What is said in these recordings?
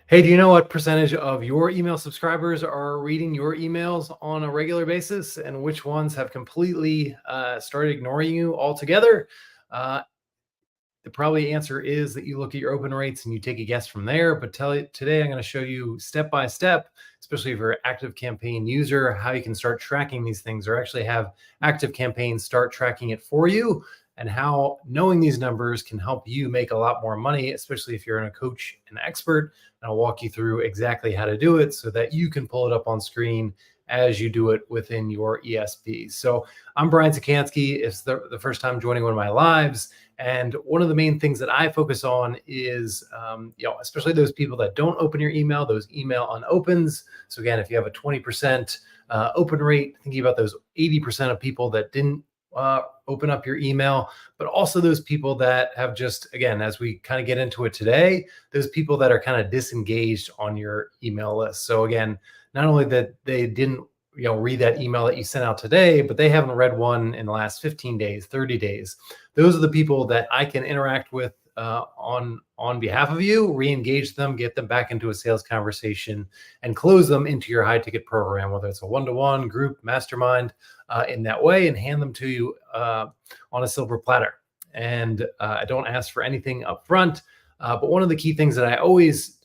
Hey, do you know what percentage of your email subscribers are reading your emails on a regular basis and which ones have completely started ignoring you altogether? Uh, the probably answer is that you look at your open rates and you take a guess from there. But today I'm going to show you step by step, especially if you're an active campaign user, how you can start tracking these things or actually have active campaigns start tracking it for you, and how knowing these numbers can help you make a lot more money, especially if you're a coach and expert. And I'll walk you through exactly how to do it so that you can pull it up on screen as you do it within your ESP. So I'm Brian Czekanski. It's the first time joining one of my lives. And one of the main things that I focus on is, especially those people that don't open your email, those email unopens. So again, if you have a 20% open rate, thinking about those 80% of people that didn't open up your email, but also those people that have just, again, as we kind of get into it today, those people that are kind of disengaged on your email list. So again, not only that they didn't read that email that you sent out today, but they haven't read one in the last 15 days, 30 days. Those are the people that I can interact with on behalf of you, re-engage them, get them back into a sales conversation, and close them into your high ticket program, whether it's a one-to-one group mastermind in that way, and hand them to you on a silver platter. And I don't ask for anything up front. But one of the key things that I always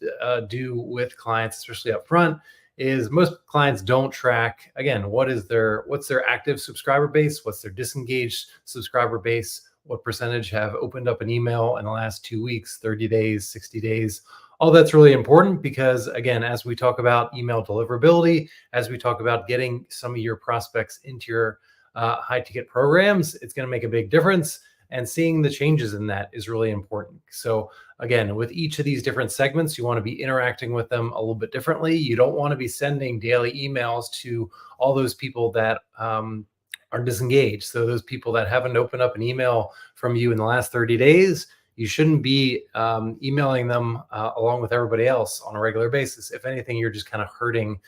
do with clients, especially up front, is most clients don't track, again, what's their active subscriber base, what's their disengaged subscriber base, what percentage have opened up an email in the last 2 weeks, 30 days, 60 days. All that's really important because, again, as we talk about email deliverability, as we talk about getting some of your prospects into your high ticket programs, it's going to make a big difference. And seeing the changes in that is really important. So again, with each of these different segments, you want to be interacting with them a little bit differently. You don't want to be sending daily emails to all those people that are disengaged. So those people that haven't opened up an email from you in the last 30 days, you shouldn't be emailing them along with everybody else on a regular basis. If anything, you're just kind of hurting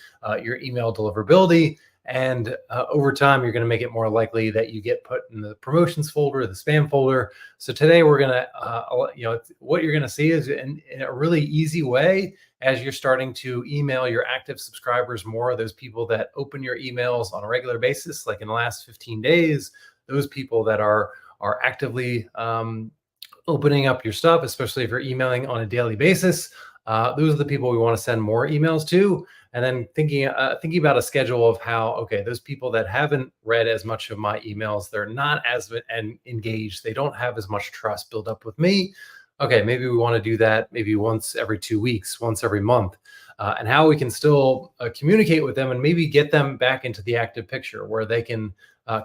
your email deliverability. And over time, you're going to make it more likely that you get put in the promotions folder, the spam folder. So today we're going to, what you're going to see is in a really easy way, as you're starting to email your active subscribers more, those people that open your emails on a regular basis, like in the last 15 days, those people that are actively opening up your stuff, especially if you're emailing on a daily basis. Those are the people we want to send more emails to. And then thinking about a schedule of how, okay, those people that haven't read as much of my emails, they're not as engaged, they don't have as much trust built up with me. Okay, maybe we want to do that maybe once every 2 weeks, once every month, and how we can still communicate with them and maybe get them back into the active picture where they can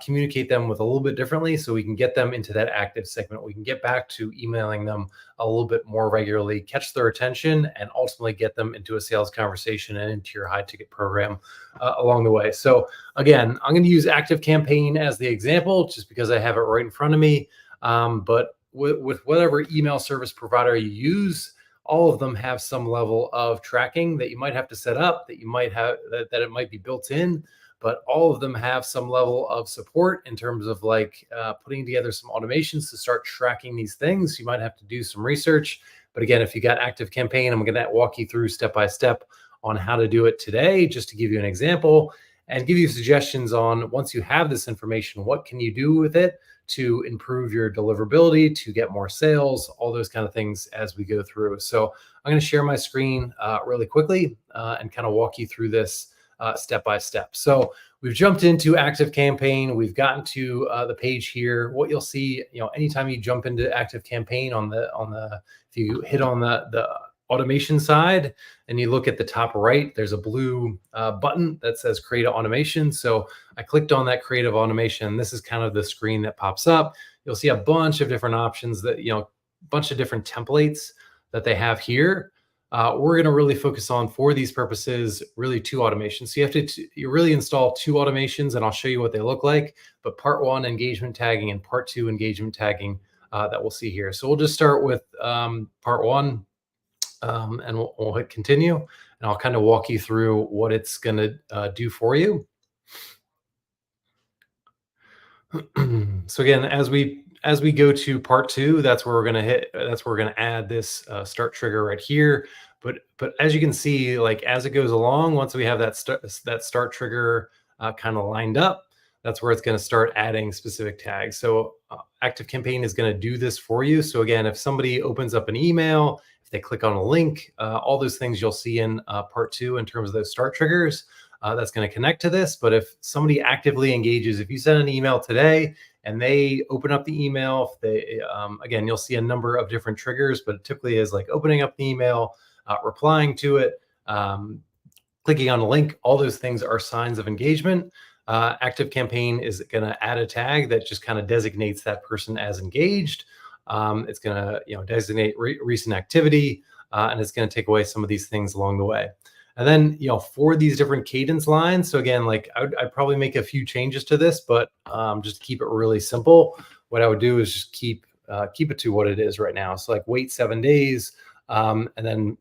communicate them with a little bit differently, so we can get them into that active segment. We can get back to emailing them a little bit more regularly, catch their attention, and ultimately get them into a sales conversation and into your high ticket program along the way. So again, I'm going to use ActiveCampaign as the example just because I have it right in front of me. But with whatever email service provider you use, all of them have some level of tracking that you might have to set up, that you might have that it might be built in. But all of them have some level of support in terms of putting together some automations to start tracking these things. You might have to do some research. But again, if you got ActiveCampaign, I'm going to walk you through step by step on how to do it today, just to give you an example and give you suggestions on, once you have this information, what can you do with it to improve your deliverability, to get more sales, all those kind of things as we go through. So I'm going to share my screen really quickly and kind of walk you through this step by step. So we've jumped into ActiveCampaign. We've gotten to the page here. What you'll see, anytime you jump into ActiveCampaign if you hit on the automation side and you look at the top right, there's a blue button that says create an automation. So I clicked on that creative automation. This is kind of the screen that pops up. You'll see a bunch of different options that, bunch of different templates that they have here. We're going to really focus on, for these purposes, really 2 automations. So you really install 2 automations, and I'll show you what they look like. But part 1, engagement tagging, and part 2, engagement tagging, that we'll see here. So we'll just start with part 1, and we'll hit continue, and I'll kind of walk you through what it's going to do for you. So again, as we as we go to part two, that's where we're going to hit. That's where we're going to add this start trigger right here. But as you can see, like as it goes along, once we have that start trigger kind of lined up, that's where it's going to start adding specific tags. So ActiveCampaign is going to do this for you. So again, if somebody opens up an email, if they click on a link, all those things you'll see in part two in terms of those start triggers, that's going to connect to this. But if somebody actively engages, if you send an email today and they open up the email, if they again, you'll see a number of different triggers, but it typically is like opening up the email, replying to it, clicking on a link. All those things are signs of engagement. ActiveCampaign is going to add a tag that just kind of designates that person as engaged. It's going to designate recent activity, and it's going to take away some of these things along the way. And then for these different cadence lines, so again, like I'd probably make a few changes to this, but just to keep it really simple, what I would do is just keep it to what it is right now. So like wait 7 days, and then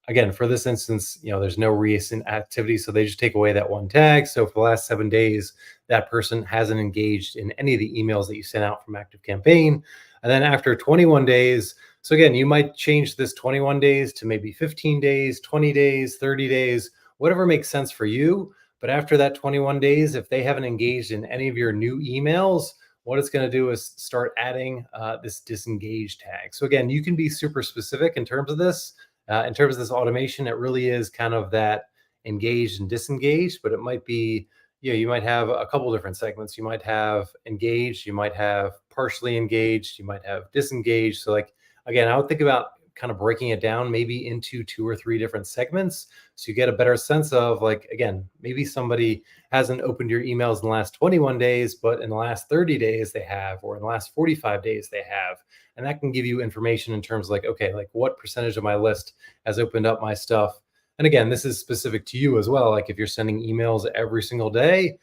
again, for this instance, there's no recent activity, so they just take away that one tag. So for the last 7 days, that person hasn't engaged in any of the emails that you sent out from ActiveCampaign. And then after 21 days, so again, you might change this 21 days to maybe 15 days, 20 days, 30 days, whatever makes sense for you. But after that 21 days, if they haven't engaged in any of your new emails, what it's going to do is start adding this disengage tag. So again, you can be super specific in terms of this. In terms of this automation, it really is kind of that engaged and disengaged, but it might be, you might have a couple different segments. You might have engaged, you might have partially engaged, you might have disengaged. So like, again, I would think about kind of breaking it down maybe into 2 or 3 different segments. So you get a better sense of like, again, maybe somebody hasn't opened your emails in the last 21 days, but in the last 30 days they have, or in the last 45 days they have. And that can give you information in terms of like, okay, like what percentage of my list has opened up my stuff. And again, this is specific to you as well. Like if you're sending emails every single day,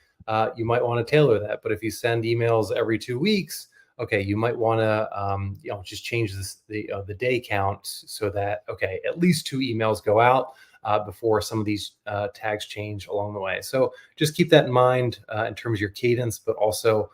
you might want to tailor that. But if you send emails every 2 weeks, okay, you might want to just change the day count so that at least 2 emails go out before some of these tags change along the way. So just keep that in mind in terms of your cadence, but also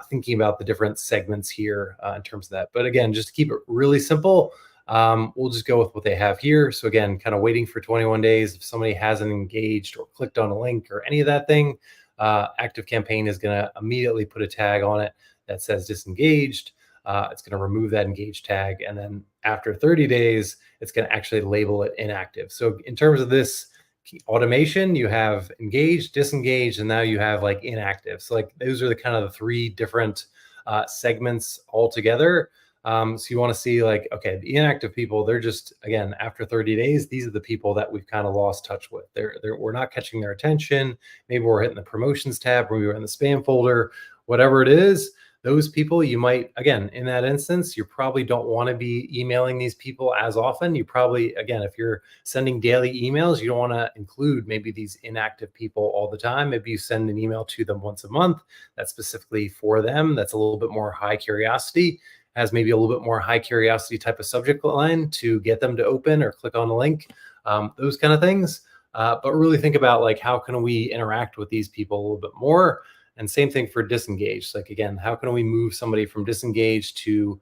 thinking about the different segments here in terms of that. But again, just to keep it really simple, we'll just go with what they have here. So again, kind of waiting for 21 days. If somebody hasn't engaged or clicked on a link or any of that thing, ActiveCampaign is going to immediately put a tag on it that says disengaged. It's going to remove that engaged tag. And then after 30 days, it's going to actually label it inactive. So in terms of this automation, you have engaged, disengaged, and now you have like inactive. So like those are the kind of the 3 different segments altogether. So you want to see like, okay, the inactive people, they're just, again, after 30 days, these are the people that we've kind of lost touch with. We're not catching their attention. Maybe we're hitting the promotions tab, maybe we're in the spam folder, whatever it is. Those people, you might, again, in that instance, you probably don't want to be emailing these people as often. You probably, again, if you're sending daily emails, you don't want to include maybe these inactive people all the time. Maybe you send an email to them once a month that's specifically for them. That's a little bit more high curiosity, has maybe a little bit more high curiosity type of subject line to get them to open or click on the link, those kind of things. But really think about like, how can we interact with these people a little bit more? And same thing for disengaged. Like, again, how can we move somebody from disengaged to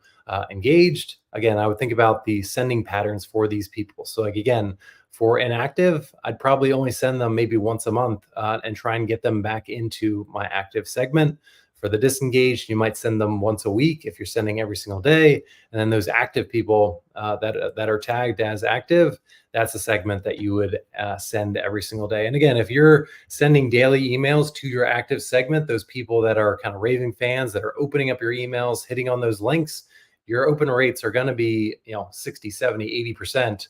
engaged? Again, I would think about the sending patterns for these people. So like, again, for inactive, I'd probably only send them maybe once a month and try and get them back into my active segment. For the disengaged, you might send them once a week if you're sending every single day. And then those active people that are tagged as active, that's a segment that you would send every single day. And again, if you're sending daily emails to your active segment, those people that are kind of raving fans that are opening up your emails, hitting on those links, your open rates are going to be 60, 70, 80%.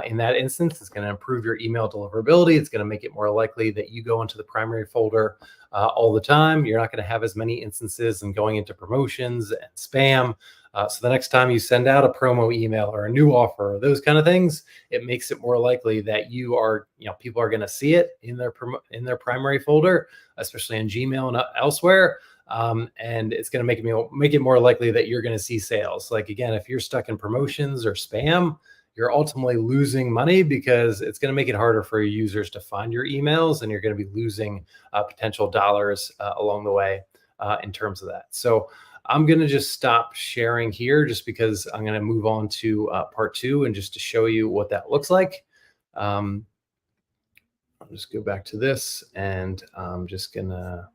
In that instance, it's going to improve your email deliverability. It's going to make it more likely that you go into the primary folder all the time. You're not going to have as many instances and going into promotions and spam. So the next time you send out a promo email or a new offer, or those kind of things, it makes it more likely that people are going to see it in their primary folder, especially in Gmail and elsewhere. And it's going to make it more likely that you're going to see sales. Like, again, if you're stuck in promotions or spam, you're ultimately losing money because it's going to make it harder for your users to find your emails, and you're going to be losing potential dollars along the way in terms of that. So I'm going to just stop sharing here just because I'm going to move on to part 2 and just to show you what that looks like. I'll just go back to this, and I'm just going to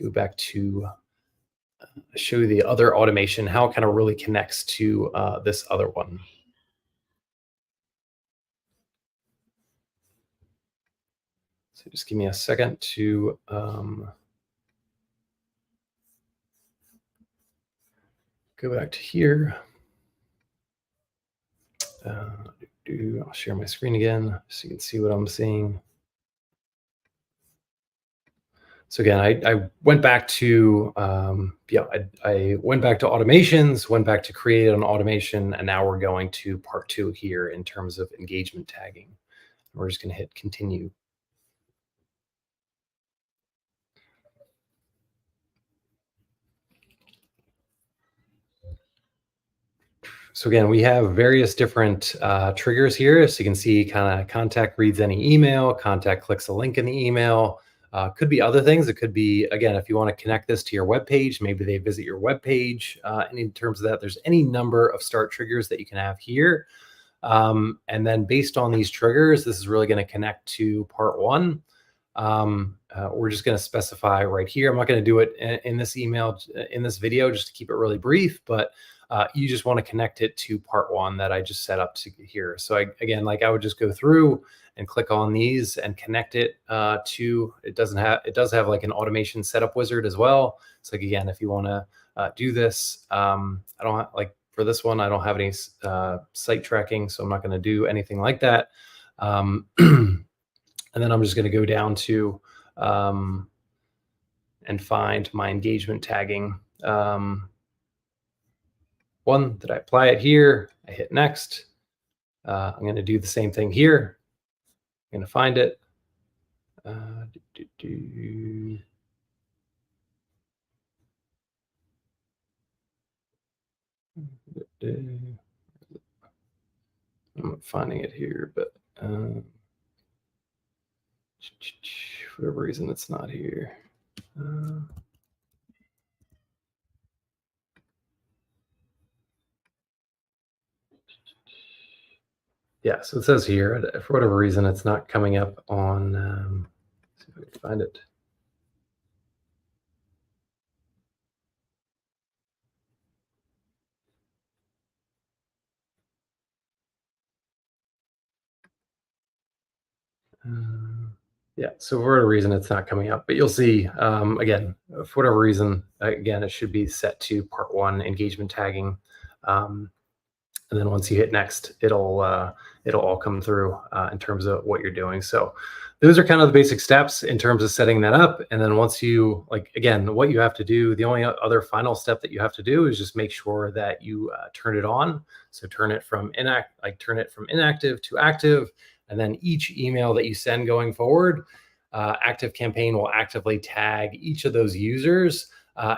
go back to show you the other automation, how it kind of really connects to this other one. So just give me a second to go back to here. I'll share my screen again so you can see what I'm seeing. So again, I went back to I went back to automations, went back to create an automation, and now we're going to part 2 here in terms of engagement tagging. We're just going to hit continue. So again, we have various different triggers here. So you can see kind of contact reads any email, contact clicks a link in the email. Could be other things. It could be, again, if you want to connect this to your web page, maybe they visit your web page. And in terms of that, there's any number of start triggers that you can have here. And then based on these triggers, this is really going to connect to part 1. We're just going to specify right here. I'm not going to do it in this email, in this video, just to keep it really brief, but you just want to connect it to part 1 that I just set up to here. So again, like I would just go through and click on these and connect it to, it does have like an automation setup wizard as well. So like, again, if you want to do this, I don't have, like for this one, I don't have any site tracking, so I'm not going to do anything like that. And then I'm just going to go down to and find my engagement tagging one. Did I apply it here? I hit next. I'm going to do the same thing here. I'm going to find it. I'm not finding it here, but for whatever reason, it's not here. Yeah, so it says here, for whatever reason, it's not coming up on, see if I can find it. Yeah, so for whatever reason, it's not coming up, but you'll see, again, for whatever reason, again, it should be set to part 1 engagement tagging. And then once you hit next, it'll all come through in terms of what you're doing. So those are kind of the basic steps in terms of setting that up. And then once you, like, again, what you have to do, the only other final step that you have to do is just make sure that you turn it on. So turn it from inactive to active. And then each email that you send going forward, ActiveCampaign will actively tag each of those users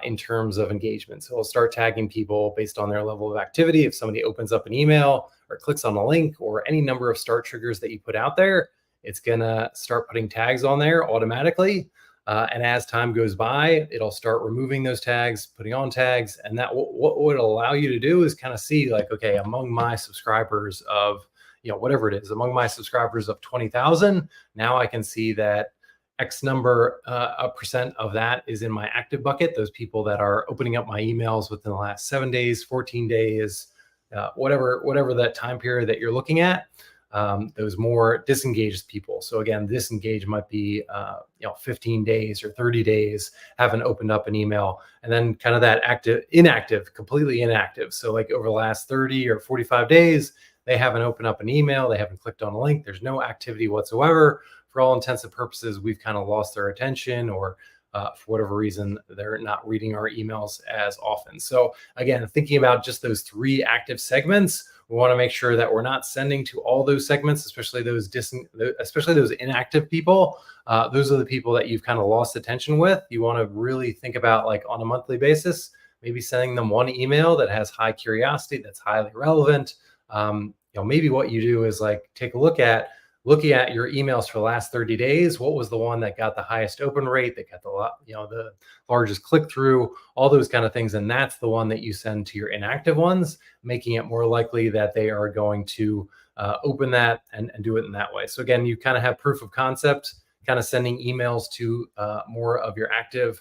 in terms of engagement. So we'll start tagging people based on their level of activity. If somebody opens up an email or clicks on a link or any number of start triggers that you put out there, it's gonna start putting tags on there automatically. And as time goes by, it'll start removing those tags, putting on tags. And that what would allow you to do is kind of see like, okay, among my subscribers of, whatever it is, among my subscribers of 20,000, now I can see that X number, a percent of that is in my active bucket. Those people that are opening up my emails within the last 7 days, 14 days, whatever that time period that you're looking at, those more disengaged people. So again, disengaged might be 15 days or 30 days, haven't opened up an email, and then kind of that inactive, completely inactive. So like over the last 30 or 45 days, they haven't opened up an email, they haven't clicked on a link, there's no activity whatsoever. For all intents and purposes, we've kind of lost their attention, or for whatever reason, they're not reading our emails as often. So again, thinking about just those 3 active segments, we want to make sure that we're not sending to all those segments, especially those inactive people. Those are the people that you've kind of lost attention with. You want to really think about, like, on a monthly basis, maybe sending them 1 email that has high curiosity, that's highly relevant. Maybe what you do is like take a look at looking at your emails for the last 30 days. What was the one that got the highest open rate, that got the largest click through, all those kind of things. And that's the one that you send to your inactive ones, making it more likely that they are going to open that and do it in that way. So again, you kind of have proof of concept, kind of sending emails to more of your active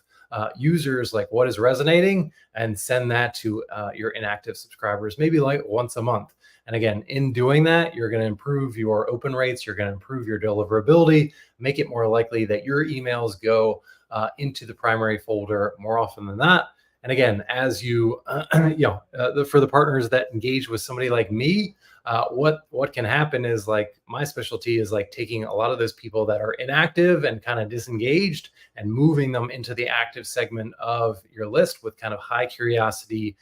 users, like what is resonating, and send that to your inactive subscribers, maybe like once a month. And again, in doing that, you're going to improve your open rates, you're going to improve your deliverability, make it more likely that your emails go into the primary folder more often than not. And again, as you, for the partners that engage with somebody like me, what can happen is, like, my specialty is like taking a lot of those people that are inactive and kind of disengaged and moving them into the active segment of your list with kind of high curiosity,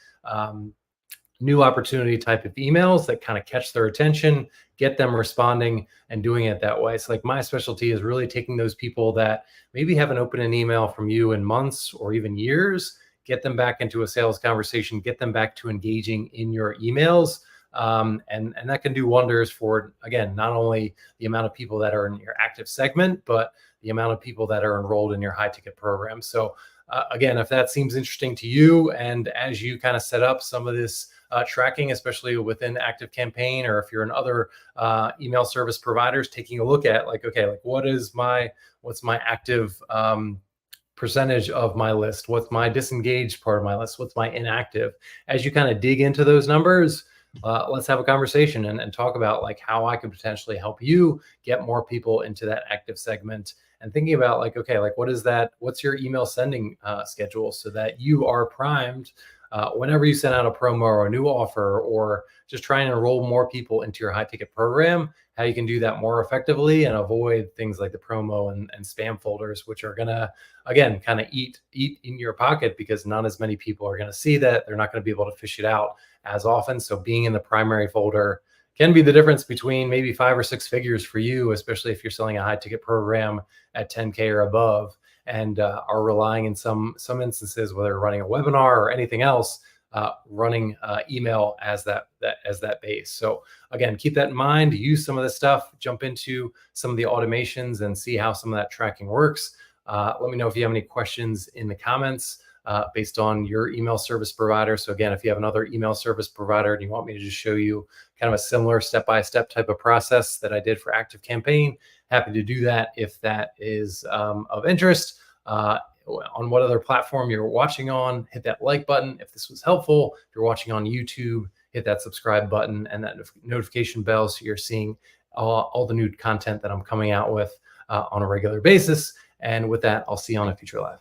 new opportunity type of emails that kind of catch their attention, get them responding, and doing it that way. So like my specialty is really taking those people that maybe haven't opened an email from you in months or even years, get them back into a sales conversation, get them back to engaging in your emails. And that can do wonders for, again, not only the amount of people that are in your active segment, but the amount of people that are enrolled in your high ticket program. So again, if that seems interesting to you, and as you kind of set up some of this tracking, especially within ActiveCampaign, or if you're in other email service providers, taking a look at like, okay, like what's my active percentage of my list? What's my disengaged part of my list? What's my inactive? As you kind of dig into those numbers, let's have a conversation and talk about like how I could potentially help you get more people into that active segment, and thinking about like, okay, like what's your email sending schedule, so that you are primed whenever you send out a promo or a new offer, or just try and enroll more people into your high ticket program, how you can do that more effectively and avoid things like the promo and spam folders, which are gonna, again, kind of eat in your pocket, because not as many people are going to see that. They're not going to be able to fish it out as often. So being in the primary folder can be the difference between maybe 5 or 6 figures for you, especially if you're selling a high ticket program at 10K or above, and are relying in some instances, whether running a webinar or anything else, running email as that base. So again, keep that in mind. Use some of this stuff, jump into some of the automations and see how some of that tracking works. Let me know if you have any questions in the comments based on your email service provider. So again, if you have another email service provider and you want me to just show you kind of a similar step-by-step type of process that I did for ActiveCampaign, happy to do that if that is of interest. On what other platform you're watching on, hit that like button if this was helpful. If you're watching on YouTube, hit that subscribe button and that notification bell, so you're seeing all the new content that I'm coming out with on a regular basis. And with that, I'll see you on a future live.